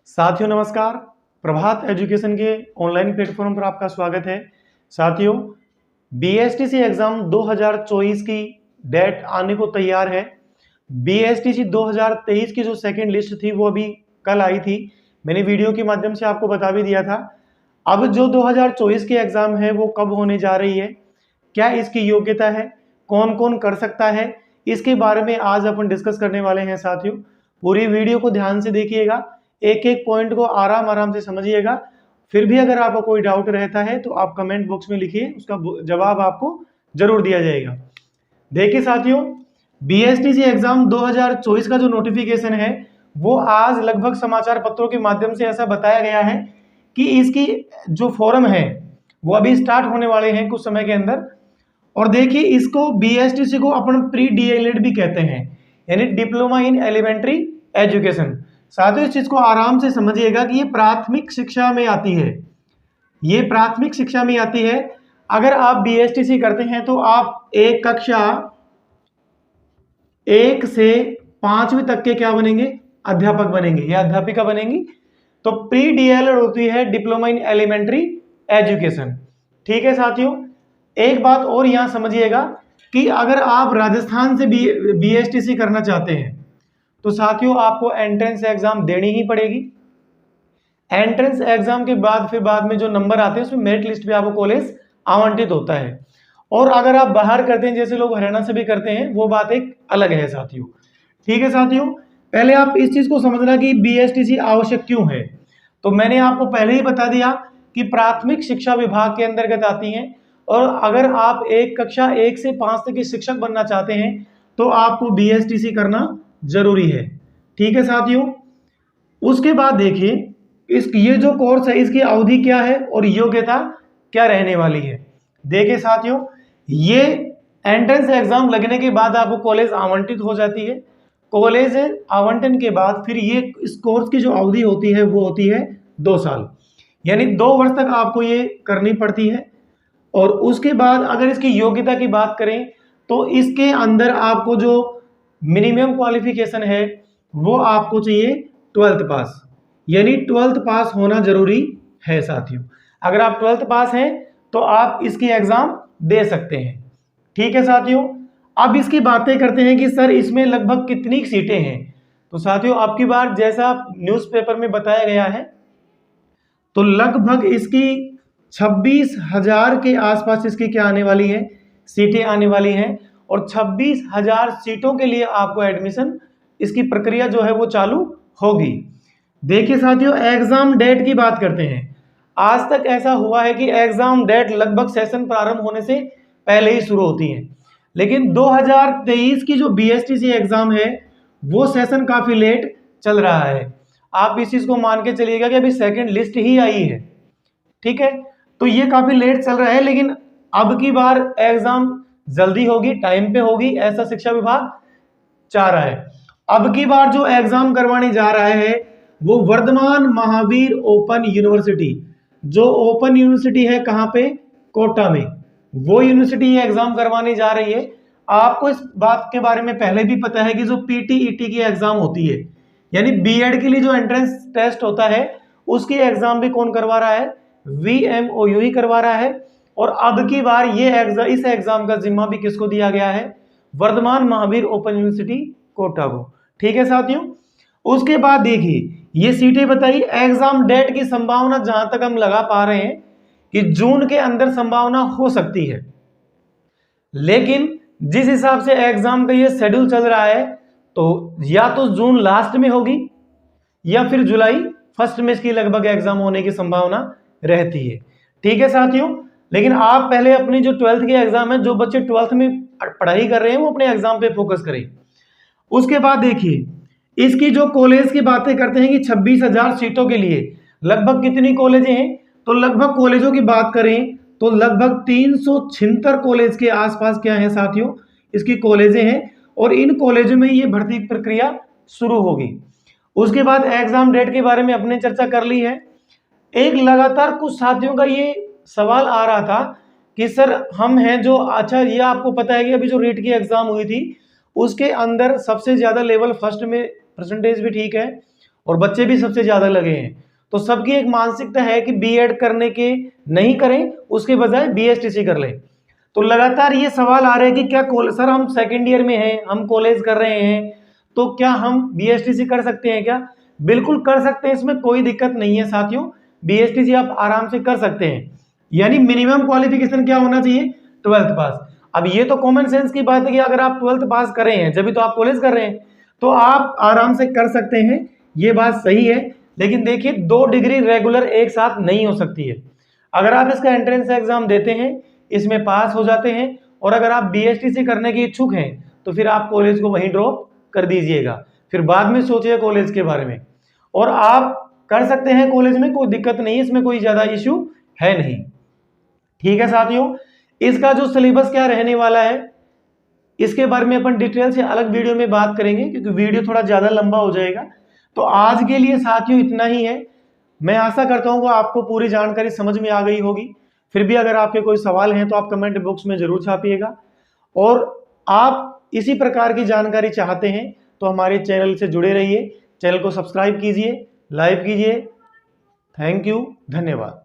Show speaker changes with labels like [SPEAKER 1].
[SPEAKER 1] साथियों नमस्कार। प्रभात एजुकेशन के ऑनलाइन प्लेटफॉर्म पर आपका स्वागत है। साथियों, बीएसटीसी एग्जाम 2024 की डेट आने को तैयार है। बीएसटीसी 2023 की जो सेकंड लिस्ट थी वो अभी कल आई थी। मैंने वीडियो के माध्यम से आपको बता भी दिया था। अब जो 2024 की एग्जाम है वो कब होने जा रही है, क्या इसकी योग्यता है, कौन कौन कर सकता है, इसके बारे में आज अपन डिस्कस करने वाले हैं। साथियों, पूरी वीडियो को ध्यान से देखिएगा, एक एक पॉइंट को आराम आराम से समझिएगा। फिर भी अगर आपको कोई डाउट रहता है तो आप कमेंट बॉक्स में लिखिए, उसका जवाब आपको जरूर दिया जाएगा। देखिए साथियों, बीएसटीसी एग्जाम 2024 का जो नोटिफिकेशन है वो आज लगभग समाचार पत्रों के माध्यम से ऐसा बताया गया है कि इसकी जो फॉर्म है वो अभी स्टार्ट होने वाले हैं कुछ समय के अंदर। और देखिए, इसको बीएसटीसी को अपन प्री डीएलएड भी कहते हैं, यानी डिप्लोमा इन एलिमेंट्री एजुकेशन। साथियों, इस चीज को आराम से समझिएगा कि ये प्राथमिक शिक्षा में आती है, ये प्राथमिक शिक्षा में आती है। अगर आप बीएसटीसी करते हैं तो आप एक कक्षा 1 से 5वीं तक के क्या बनेंगे, अध्यापक बनेंगे या अध्यापिका बनेंगी। तो प्री डीएलएड होती है डिप्लोमा इन एलिमेंट्री एजुकेशन। ठीक है साथियों, एक बात और यहां समझिएगा कि अगर आप राजस्थान से बीएसटीसी करना चाहते हैं तो साथियों आपको एंट्रेंस एग्जाम देनी ही पड़ेगी। एंट्रेंस एग्जाम के बाद फिर बाद में जो नंबर आते हैं उसमें मेरिट लिस्ट पे आपको कॉलेज आवंटित होता है। और अगर आप बाहर करते हैं, जैसे लोग हरियाणा से भी करते हैं, वो बात एक अलग है साथियों। ठीक है साथियों, पहले आप इस चीज को समझना कि बीएसटीसी आवश्यक क्यों है। तो मैंने आपको पहले ही बता दिया कि प्राथमिक शिक्षा विभाग के अंतर्गत आती है, और अगर आप एक कक्षा 1 से 5 तक के शिक्षक बनना चाहते हैं तो आपको बीएसटीसी करना जरूरी है। ठीक है साथियों, उसके बाद देखिए ये जो कोर्स है इसकी अवधि क्या है और योग्यता क्या रहने वाली है। देखिए साथियों, ये एंट्रेंस एग्जाम लगने के बाद आपको कॉलेज आवंटित हो जाती है। कॉलेज आवंटन के बाद फिर ये इस कोर्स की जो अवधि होती है वो होती है 2 साल, यानी 2 वर्ष तक आपको ये करनी पड़ती है। और उसके बाद अगर इसकी योग्यता की बात करें तो इसके अंदर आपको जो मिनिमम क्वालिफिकेशन है वो आपको चाहिए 12th पास, यानी 12th पास होना जरूरी है साथियों। अगर आप 12th पास हैं तो आप इसकी एग्जाम दे सकते हैं। ठीक है साथियों, अब इसकी बातें करते हैं कि सर इसमें लगभग कितनी सीटें हैं। तो साथियों, अब की बार जैसा न्यूज़पेपर में बताया गया है तो लगभग इसकी 26,000 के आसपास इसकी क्या आने वाली है, सीटें आने वाली हैं। और 26,000 सीटों के लिए आपको एडमिशन, इसकी प्रक्रिया जो है वो चालू होगी। देखिए साथियों, एग्जाम डेट की बात करते हैं। आज तक ऐसा हुआ है कि एग्जाम डेट लगभग सेशन प्रारंभ होने से पहले ही शुरू होती है, लेकिन 2023 की जो बीएसटीसी एग्जाम है वो सेशन काफी लेट चल रहा है। आप इस चीज को मान के चलिएगा कि अभी सेकंड लिस्ट ही आई है। ठीक है, तो ये काफी लेट चल रहा है, लेकिन अब की बार एग्जाम जल्दी होगी, टाइम पे होगी, ऐसा शिक्षा विभाग चाह रहा है। अब की बार जो एग्जाम करवाने जा रहा है वो वर्धमान महावीर ओपन यूनिवर्सिटी, जो ओपन यूनिवर्सिटी है कहां पे, कोटा में, वो यूनिवर्सिटी एग्जाम करवाने जा रही है। आपको इस बात के बारे में पहले भी पता है कि जो पीटीईटी की एग्जाम होती है, यानी बीएड के लिए जो एंट्रेंस टेस्ट होता है उसकी एग्जाम भी कौन करवा रहा है, वीएमओयू ही करवा रहा है। और अब की बार ये इस एग्जाम का जिम्मा भी किसको दिया गया है, वर्धमान महावीर ओपन यूनिवर्सिटी कोटा को। ठीक है साथियों, उसके बाद देखिए ये सीटें बताई। एग्जाम डेट की संभावना जहां तक हम लगा पा रहे हैं कि जून के अंदर संभावना हो सकती है, लेकिन जिस हिसाब से एग्जाम का ये शेड्यूल चल रहा है तो या तो जून लास्ट में होगी या फिर जुलाई फर्स्ट में इसकी लगभग एग्जाम होने की संभावना रहती है। ठीक है साथियों, लेकिन आप पहले अपनी जो 12th की एग्जाम है, जो बच्चे 12th में पढ़ाई कर रहे हैं वो अपने एग्जाम पे फोकस करें। उसके बाद देखिए इसकी जो कॉलेज की बातें करते हैं कि 26,000 सीटों के लिए लगभग कितनी कॉलेजें हैं, तो लगभग कॉलेजों की बात करें तो लगभग 376 कॉलेज के आसपास क्या है साथियों, इसकी कॉलेजें हैं। और इन कॉलेजों में ये भर्ती प्रक्रिया शुरू होगी। उसके बाद एग्जाम डेट के बारे में अपने चर्चा कर ली है। एक लगातार कुछ साथियों का ये सवाल आ रहा था कि सर हम हैं जो, अच्छा ये आपको पता है कि अभी जो रीट की एग्जाम हुई थी उसके अंदर सबसे ज्यादा लेवल फर्स्ट में परसेंटेज भी ठीक है और बच्चे भी सबसे ज्यादा लगे हैं। तो सबकी एक मानसिकता है कि बीएड करने के नहीं करें, उसके बजाय बीएसटीसी कर लें। तो लगातार ये सवाल आ रहे हैं कि क्या सर हम सेकेंड ईयर में हैं, हम कॉलेज कर रहे हैं, तो क्या हम बीएसटीसी कर सकते हैं क्या? बिल्कुल कर सकते हैं, इसमें कोई दिक्कत नहीं है साथियों। बीएसटीसी आप आराम से कर सकते हैं। यानी मिनिमम क्वालिफिकेशन क्या होना चाहिए? 12th पास। अब ये तो कॉमन सेंस की बात है कि अगर आप 12th पास कर रहे हैं जब भी तो आप कॉलेज कर रहे हैं, तो आप आराम से कर सकते हैं, ये बात सही है। लेकिन देखिए 2 डिग्री रेगुलर एक साथ नहीं हो सकती है। अगर आप इसका एंट्रेंस एग्जाम देते हैं, इसमें पास हो जाते हैं, और अगर आप बीएसटीसी करने के इच्छुक हैं तो फिर आप कॉलेज को वहीं ड्रॉप कर दीजिएगा, फिर बाद में सोचिए कॉलेज के बारे में। और आप कर सकते हैं कॉलेज में, कोई दिक्कत नहीं है, इसमें कोई ज्यादा इश्यू है नहीं। ठीक है साथियों, इसका जो सिलेबस क्या रहने वाला है इसके बारे में अपन डिटेल से अलग वीडियो में बात करेंगे, क्योंकि वीडियो थोड़ा ज्यादा लंबा हो जाएगा। तो आज के लिए साथियों इतना ही है। मैं आशा करता हूं कि आपको पूरी जानकारी समझ में आ गई होगी। फिर भी अगर आपके कोई सवाल हैं तो आप कमेंट बॉक्स में जरूर छापिएगा। और आप इसी प्रकार की जानकारी चाहते हैं तो हमारे चैनल से जुड़े रहिए, चैनल को सब्सक्राइब कीजिए, लाइक कीजिए। थैंक यू, धन्यवाद।